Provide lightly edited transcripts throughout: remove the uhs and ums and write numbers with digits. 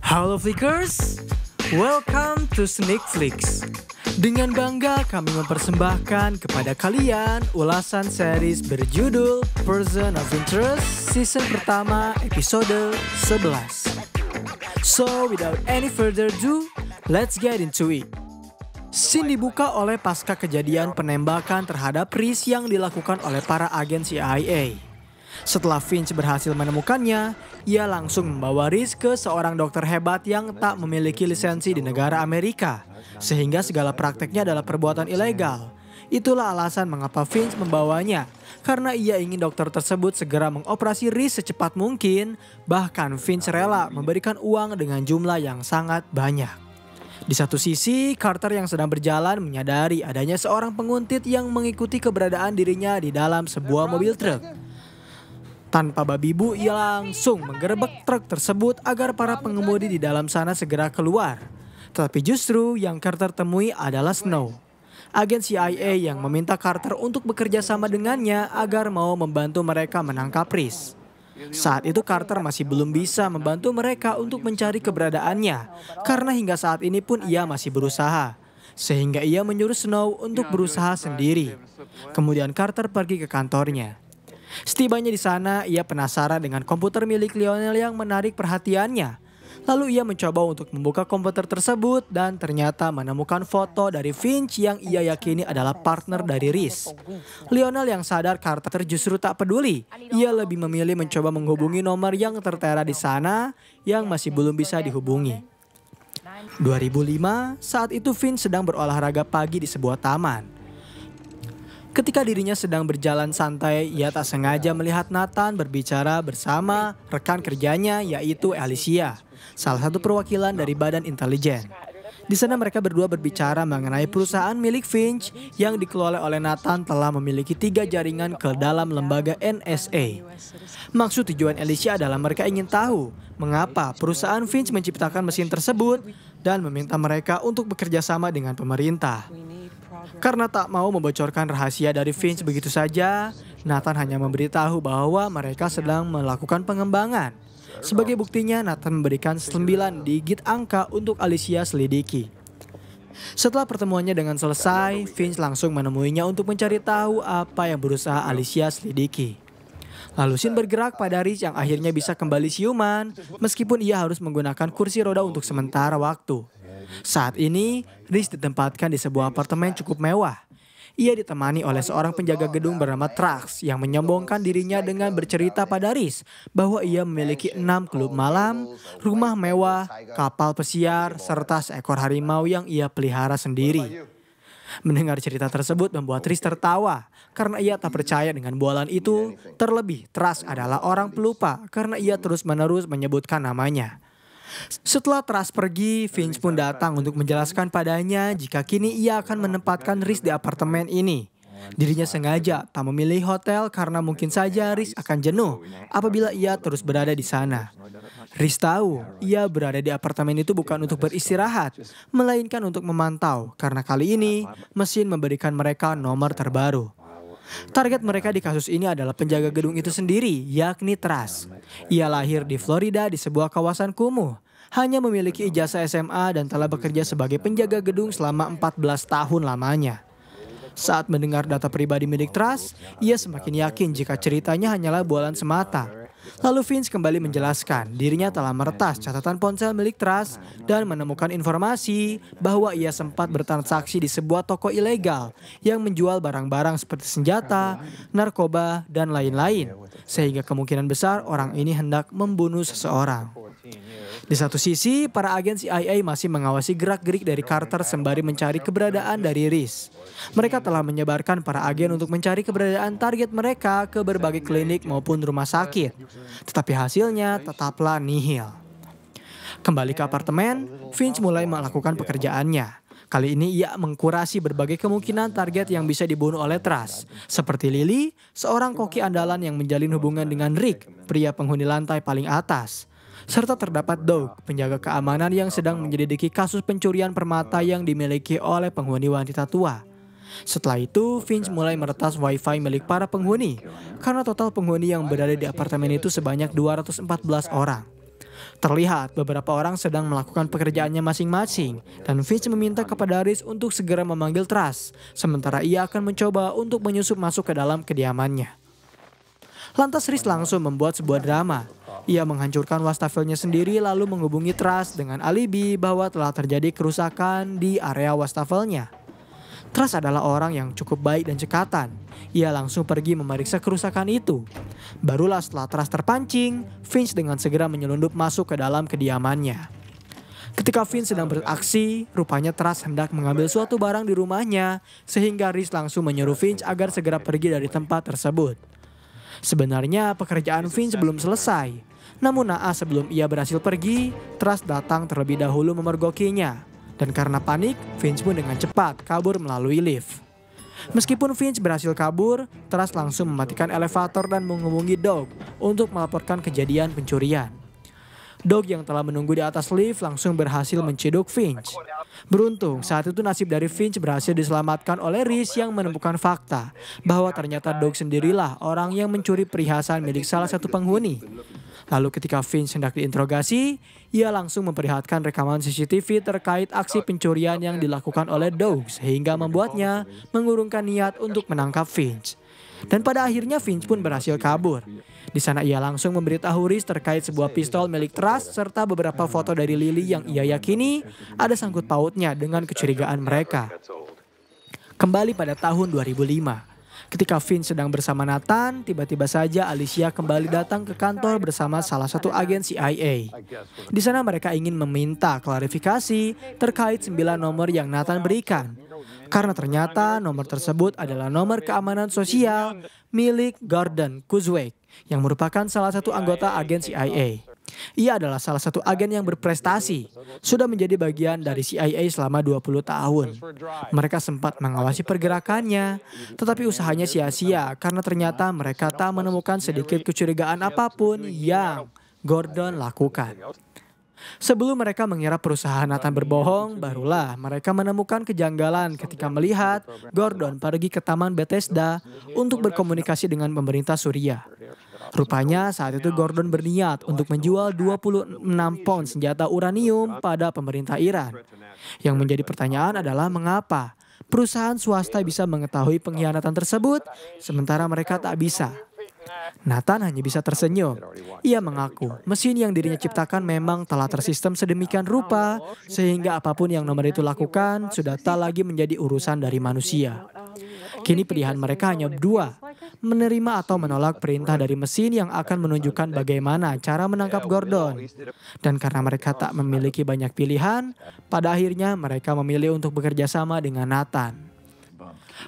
Halo Flickers, welcome to Sneak Flicks. Dengan bangga kami mempersembahkan kepada kalian ulasan series berjudul Person of Interest season pertama episode 11. So without any further ado, let's get into it. Scene dibuka oleh pasca kejadian penembakan terhadap Reese yang dilakukan oleh para agen CIA. Setelah Finch berhasil menemukannya, ia langsung membawa Reese ke seorang dokter hebat yang tak memiliki lisensi di negara Amerika, sehingga segala prakteknya adalah perbuatan ilegal. Itulah alasan mengapa Finch membawanya, karena ia ingin dokter tersebut segera mengoperasi Reese secepat mungkin, bahkan Finch rela memberikan uang dengan jumlah yang sangat banyak. Di satu sisi, Carter yang sedang berjalan menyadari adanya seorang penguntit yang mengikuti keberadaan dirinya di dalam sebuah mobil truk. Tanpa babi bu, ia langsung menggerebek truk tersebut agar para pengemudi di dalam sana segera keluar. Tetapi justru yang Carter temui adalah Snow, agen CIA yang meminta Carter untuk bekerja sama dengannya agar mau membantu mereka menangkap Reese. Saat itu Carter masih belum bisa membantu mereka untuk mencari keberadaannya, karena hingga saat ini pun ia masih berusaha. Sehingga ia menyuruh Snow untuk berusaha sendiri. Kemudian Carter pergi ke kantornya. Setibanya di sana, ia penasaran dengan komputer milik Lionel yang menarik perhatiannya. Lalu ia mencoba untuk membuka komputer tersebut dan ternyata menemukan foto dari Finch yang ia yakini adalah partner dari Reese. Lionel yang sadar Carter justru tak peduli. Ia lebih memilih mencoba menghubungi nomor yang tertera di sana yang masih belum bisa dihubungi. 2005, saat itu Finch sedang berolahraga pagi di sebuah taman. Ketika dirinya sedang berjalan santai, ia tak sengaja melihat Nathan berbicara bersama rekan kerjanya yaitu Alicia, salah satu perwakilan dari Badan Intelijen. Di sana mereka berdua berbicara mengenai perusahaan milik Finch yang dikelola oleh Nathan telah memiliki 3 jaringan ke dalam lembaga NSA. Maksud tujuan Alicia adalah mereka ingin tahu mengapa perusahaan Finch menciptakan mesin tersebut dan meminta mereka untuk bekerja sama dengan pemerintah. Karena tak mau membocorkan rahasia dari Finch begitu saja, Nathan hanya memberitahu bahwa mereka sedang melakukan pengembangan. Sebagai buktinya, Nathan memberikan 9 digit angka untuk Alicia selidiki. Setelah pertemuannya dengan selesai, Finch langsung menemuinya untuk mencari tahu apa yang berusaha Alicia selidiki. Lalu scene bergerak pada Reese yang akhirnya bisa kembali siuman, meskipun ia harus menggunakan kursi roda untuk sementara waktu. Saat ini, Reese ditempatkan di sebuah apartemen cukup mewah. Ia ditemani oleh seorang penjaga gedung bernama Trax yang menyombongkan dirinya dengan bercerita pada Reese bahwa ia memiliki 6 klub malam, rumah mewah, kapal pesiar, serta seekor harimau yang ia pelihara sendiri. Mendengar cerita tersebut membuat Reese tertawa karena ia tak percaya dengan bualan itu. Terlebih, Trax adalah orang pelupa karena ia terus-menerus menyebutkan namanya. Setelah Trask pergi, Finch pun datang untuk menjelaskan padanya jika kini ia akan menempatkan Reese di apartemen ini. Dirinya sengaja tak memilih hotel karena mungkin saja Reese akan jenuh apabila ia terus berada di sana. Reese tahu ia berada di apartemen itu bukan untuk beristirahat, melainkan untuk memantau karena kali ini mesin memberikan mereka nomor terbaru. Target mereka di kasus ini adalah penjaga gedung itu sendiri, yakni Trask. Ia lahir di Florida di sebuah kawasan kumuh. Hanya memiliki ijazah SMA dan telah bekerja sebagai penjaga gedung selama 14 tahun lamanya. Saat mendengar data pribadi milik Trask, ia semakin yakin jika ceritanya hanyalah bualan semata. Lalu Finch kembali menjelaskan dirinya telah meretas catatan ponsel milik Trask dan menemukan informasi bahwa ia sempat bertransaksi di sebuah toko ilegal yang menjual barang-barang seperti senjata, narkoba, dan lain-lain. Sehingga kemungkinan besar orang ini hendak membunuh seseorang. Di satu sisi, para agen CIA masih mengawasi gerak-gerik dari Carter sembari mencari keberadaan dari Reese. Mereka telah menyebarkan para agen untuk mencari keberadaan target mereka ke berbagai klinik maupun rumah sakit. Tetapi hasilnya tetaplah nihil. Kembali ke apartemen, Finch mulai melakukan pekerjaannya. Kali ini ia mengkurasi berbagai kemungkinan target yang bisa dibunuh oleh Trask. Seperti Lily, seorang koki andalan yang menjalin hubungan dengan Rick, pria penghuni lantai paling atas. Serta terdapat Doug, penjaga keamanan yang sedang menyelidiki kasus pencurian permata yang dimiliki oleh penghuni wanita tua. Setelah itu, Finch mulai meretas wifi milik para penghuni, karena total penghuni yang berada di apartemen itu sebanyak 214 orang. Terlihat beberapa orang sedang melakukan pekerjaannya masing-masing dan Finch meminta kepada Rhys untuk segera memanggil Truss, sementara ia akan mencoba untuk menyusup masuk ke dalam kediamannya. Lantas Rhys langsung membuat sebuah drama. Ia menghancurkan wastafelnya sendiri lalu menghubungi Truss dengan alibi bahwa telah terjadi kerusakan di area wastafelnya. Truss adalah orang yang cukup baik dan cekatan. Ia langsung pergi memeriksa kerusakan itu. Barulah setelah Truss terpancing, Finch dengan segera menyelundup masuk ke dalam kediamannya. Ketika Finch sedang beraksi, rupanya Truss hendak mengambil suatu barang di rumahnya, sehingga Rhys langsung menyuruh Finch agar segera pergi dari tempat tersebut. Sebenarnya pekerjaan Finch belum selesai. Namun naas sebelum ia berhasil pergi, Truss datang terlebih dahulu memergokinya. Dan karena panik, Finch pun dengan cepat kabur melalui lift. Meskipun Finch berhasil kabur, Truss langsung mematikan elevator dan menghubungi Dog untuk melaporkan kejadian pencurian. Dog yang telah menunggu di atas lift langsung berhasil menciduk Finch. Beruntung saat itu nasib dari Finch berhasil diselamatkan oleh Rhys yang menemukan fakta bahwa ternyata Dog sendirilah orang yang mencuri perhiasan milik salah satu penghuni. Lalu ketika Finch hendak diinterogasi, ia langsung memperlihatkan rekaman CCTV terkait aksi pencurian yang dilakukan oleh Dog sehingga membuatnya mengurungkan niat untuk menangkap Finch. Dan pada akhirnya Finch pun berhasil kabur. Di sana ia langsung memberitahu Rhys terkait sebuah pistol milik Truss serta beberapa foto dari Lily yang ia yakini ada sangkut pautnya dengan kecurigaan mereka. Kembali pada tahun 2005. Ketika Finch sedang bersama Nathan, tiba-tiba saja Alicia kembali datang ke kantor bersama salah satu agen CIA. Di sana mereka ingin meminta klarifikasi terkait 9 nomor yang Nathan berikan. Karena ternyata nomor tersebut adalah nomor keamanan sosial milik Gordon Cuswake yang merupakan salah satu anggota agen CIA. Ia adalah salah satu agen yang berprestasi, sudah menjadi bagian dari CIA selama 20 tahun. Mereka sempat mengawasi pergerakannya, tetapi usahanya sia-sia karena ternyata mereka tak menemukan sedikit kecurigaan apapun yang Gordon lakukan. Sebelum mereka mengira perusahaan Nathan berbohong, barulah mereka menemukan kejanggalan ketika melihat Gordon pergi ke Taman Bethesda untuk berkomunikasi dengan pemerintah Suriah. Rupanya saat itu Gordon berniat untuk menjual 26 pound senjata uranium pada pemerintah Iran. Yang menjadi pertanyaan adalah mengapa perusahaan swasta bisa mengetahui pengkhianatan tersebut sementara mereka tak bisa. Nathan hanya bisa tersenyum. Ia mengaku mesin yang dirinya ciptakan memang telah tersistem sedemikian rupa sehingga apapun yang nomor itu lakukan sudah tak lagi menjadi urusan dari manusia. Kini pilihan mereka hanya dua, menerima atau menolak perintah dari mesin yang akan menunjukkan bagaimana cara menangkap Gordon. Dan karena mereka tak memiliki banyak pilihan, pada akhirnya mereka memilih untuk bekerja sama dengan Nathan.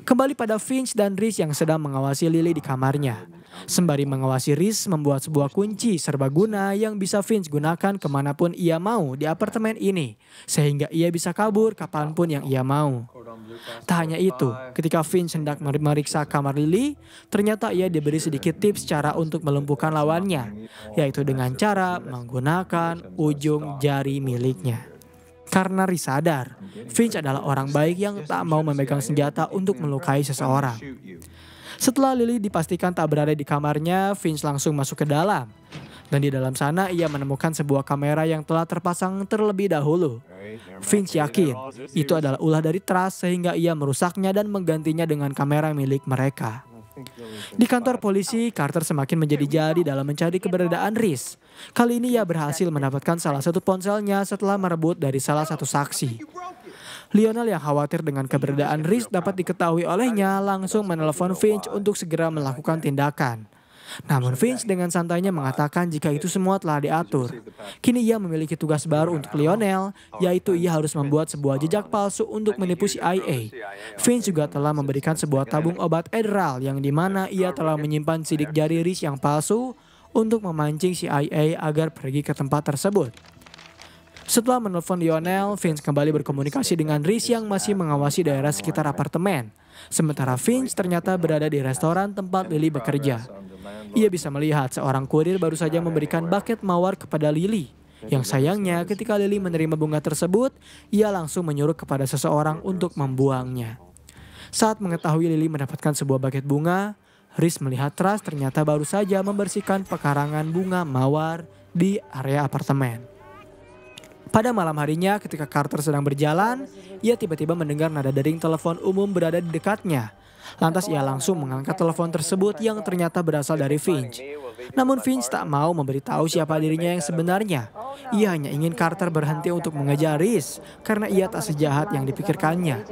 Kembali pada Finch dan Rhys yang sedang mengawasi Lily di kamarnya. Sembari mengawasi Rhys membuat sebuah kunci serbaguna yang bisa Finch gunakan kemanapun ia mau di apartemen ini. Sehingga ia bisa kabur kapanpun yang ia mau. Tak hanya itu, ketika Finch hendak memeriksa kamar Lily, ternyata ia diberi sedikit tips cara untuk melumpuhkan lawannya, yaitu dengan cara menggunakan ujung jari miliknya. Karena Rhys sadar, Finch adalah orang baik yang tak mau memegang senjata untuk melukai seseorang. Setelah Lily dipastikan tak berada di kamarnya, Finch langsung masuk ke dalam. Dan di dalam sana ia menemukan sebuah kamera yang telah terpasang terlebih dahulu. Finch yakin itu adalah ulah dari Truss sehingga ia merusaknya dan menggantinya dengan kamera milik mereka. Di kantor polisi, Carter semakin menjadi-jadi dalam mencari keberadaan Rhys. Kali ini ia berhasil mendapatkan salah satu ponselnya setelah merebut dari salah satu saksi. Lionel yang khawatir dengan keberadaan Rhys dapat diketahui olehnya langsung menelepon Finch untuk segera melakukan tindakan. Namun Finch dengan santainya mengatakan jika itu semua telah diatur. Kini ia memiliki tugas baru untuk Lionel, yaitu ia harus membuat sebuah jejak palsu untuk menipu CIA. Finch juga telah memberikan sebuah tabung obat Adderall yang dimana ia telah menyimpan sidik jari Rhys yang palsu untuk memancing CIA agar pergi ke tempat tersebut. Setelah menelpon Lionel, Finch kembali berkomunikasi dengan Rhys yang masih mengawasi daerah sekitar apartemen. Sementara Finch ternyata berada di restoran tempat Lily bekerja. Ia bisa melihat seorang kurir baru saja memberikan buket mawar kepada Lily. Yang sayangnya ketika Lily menerima bunga tersebut, ia langsung menyuruh kepada seseorang untuk membuangnya. Saat mengetahui Lily mendapatkan sebuah buket bunga, Rhys melihat Truss ternyata baru saja membersihkan pekarangan bunga mawar di area apartemen. Pada malam harinya ketika Carter sedang berjalan, ia tiba-tiba mendengar nada dering telepon umum berada di dekatnya. Lantas ia langsung mengangkat telepon tersebut yang ternyata berasal dari Finch. Namun Finch tak mau memberitahu siapa dirinya yang sebenarnya. Ia hanya ingin Carter berhenti untuk mengejar Reese karena ia tak sejahat yang dipikirkannya.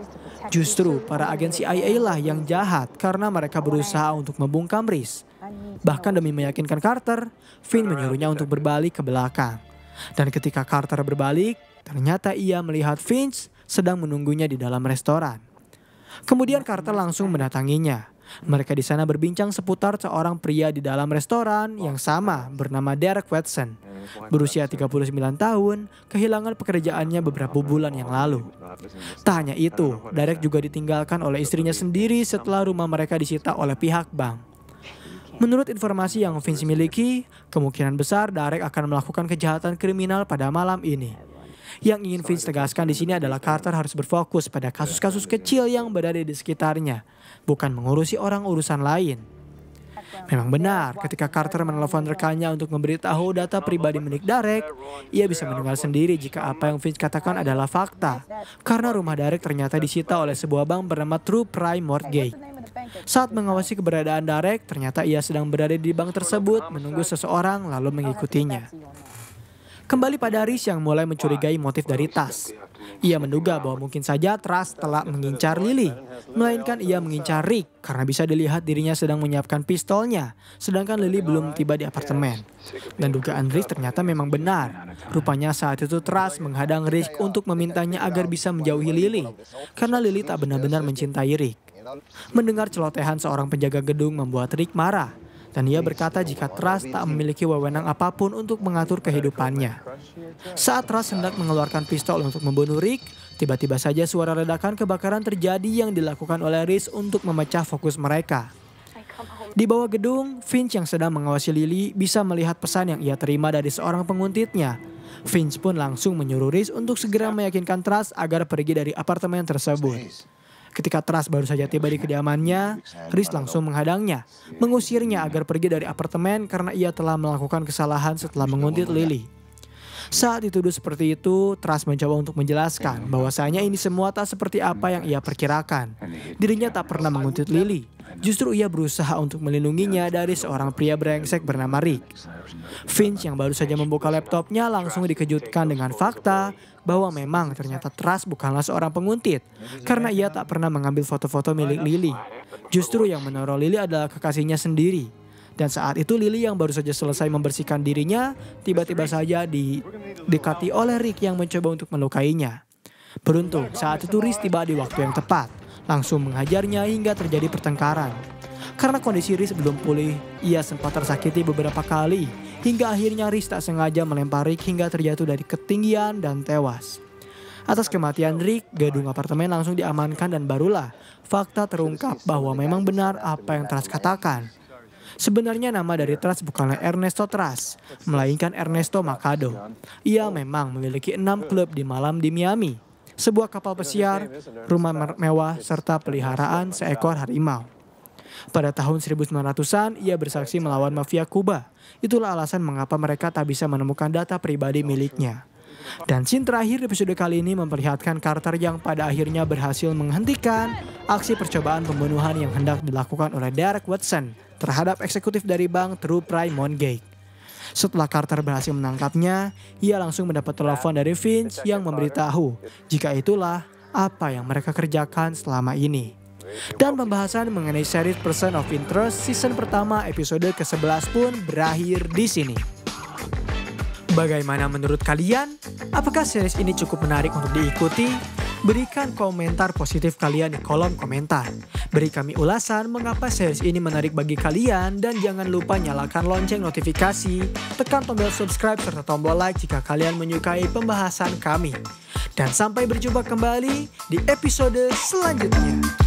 Justru para agen CIA lah yang jahat karena mereka berusaha untuk membungkam Reese. Bahkan demi meyakinkan Carter, Finch menyuruhnya untuk berbalik ke belakang. Dan ketika Carter berbalik, ternyata ia melihat Finch sedang menunggunya di dalam restoran. Kemudian Carter langsung mendatanginya. Mereka di sana berbincang seputar seorang pria di dalam restoran yang sama bernama Derek Watson. Berusia 39 tahun, kehilangan pekerjaannya beberapa bulan yang lalu. Tak hanya itu, Derek juga ditinggalkan oleh istrinya sendiri setelah rumah mereka disita oleh pihak bank. Menurut informasi yang Finch miliki, kemungkinan besar Derek akan melakukan kejahatan kriminal pada malam ini. Yang ingin Finch tegaskan di sini adalah Carter harus berfokus pada kasus-kasus kecil yang berada di sekitarnya, bukan mengurusi orang urusan lain. Memang benar, ketika Carter menelpon rekannya untuk memberitahu data pribadi milik Derek, ia bisa mendengar sendiri jika apa yang Finch katakan adalah fakta, karena rumah Derek ternyata disita oleh sebuah bank bernama True Prime Mortgage. Saat mengawasi keberadaan Derek, ternyata ia sedang berada di bank tersebut menunggu seseorang lalu mengikutinya. Kembali pada Reese yang mulai mencurigai motif dari tas. Ia menduga bahwa mungkin saja Trust telah mengincar Lily, melainkan ia mengincar Rick karena bisa dilihat dirinya sedang menyiapkan pistolnya, sedangkan Lily belum tiba di apartemen. Dan dugaan Reese ternyata memang benar. Rupanya saat itu Trust menghadang Rick untuk memintanya agar bisa menjauhi Lily, karena Lily tak benar-benar mencintai Rick. Mendengar celotehan seorang penjaga gedung membuat Rick marah. Dan ia berkata jika Trust tak memiliki wewenang apapun untuk mengatur kehidupannya. Saat Trust hendak mengeluarkan pistol untuk membunuh Rick, tiba-tiba saja suara ledakan kebakaran terjadi yang dilakukan oleh Reese untuk memecah fokus mereka. Di bawah gedung, Finch yang sedang mengawasi Lily bisa melihat pesan yang ia terima dari seorang penguntitnya. Finch pun langsung menyuruh Reese untuk segera meyakinkan Trust agar pergi dari apartemen tersebut. Ketika Trust baru saja tiba di kediamannya, Reese langsung menghadangnya, mengusirnya agar pergi dari apartemen karena ia telah melakukan kesalahan setelah menguntit Lily. Saat dituduh seperti itu, Trust mencoba untuk menjelaskan bahwasanya ini semua tak seperti apa yang ia perkirakan. Dirinya tak pernah menguntit Lily. Justru ia berusaha untuk melindunginya dari seorang pria brengsek bernama Rick. Finch yang baru saja membuka laptopnya langsung dikejutkan dengan fakta bahwa memang ternyata Trust bukanlah seorang penguntit karena ia tak pernah mengambil foto-foto milik Lily. Justru yang menaruh Lily adalah kekasihnya sendiri. Dan saat itu Lily yang baru saja selesai membersihkan dirinya tiba-tiba saja didekati oleh Rick yang mencoba untuk melukainya. Beruntung saat itu Reese tiba di waktu yang tepat, langsung menghajarnya hingga terjadi pertengkaran. Karena kondisi Reese belum pulih, ia sempat tersakiti beberapa kali hingga akhirnya Reese tak sengaja melempar Rick hingga terjatuh dari ketinggian dan tewas. Atas kematian Rick, gedung apartemen langsung diamankan dan barulah fakta terungkap bahwa memang benar apa yang Trust katakan. Sebenarnya nama dari Trust bukanlah Ernesto Trust, melainkan Ernesto Macado. Ia memang memiliki 6 klub di malam di Miami, sebuah kapal pesiar, rumah mewah, serta peliharaan seekor harimau. Pada tahun 1900-an, ia bersaksi melawan mafia Kuba. Itulah alasan mengapa mereka tak bisa menemukan data pribadi miliknya. Dan scene terakhir episode kali ini memperlihatkan Carter yang pada akhirnya berhasil menghentikan aksi percobaan pembunuhan yang hendak dilakukan oleh Derek Watson terhadap eksekutif dari bank True Prime Mortgage. Setelah Carter berhasil menangkapnya, ia langsung mendapat telepon dari Finch yang memberitahu jika itulah apa yang mereka kerjakan selama ini. Dan pembahasan mengenai series Person of Interest season pertama episode ke-11 pun berakhir di sini. Bagaimana menurut kalian? Apakah series ini cukup menarik untuk diikuti? Berikan komentar positif kalian di kolom komentar. Beri kami ulasan mengapa series ini menarik bagi kalian dan jangan lupa nyalakan lonceng notifikasi, tekan tombol subscribe serta tombol like jika kalian menyukai pembahasan kami. Dan sampai berjumpa kembali di episode selanjutnya.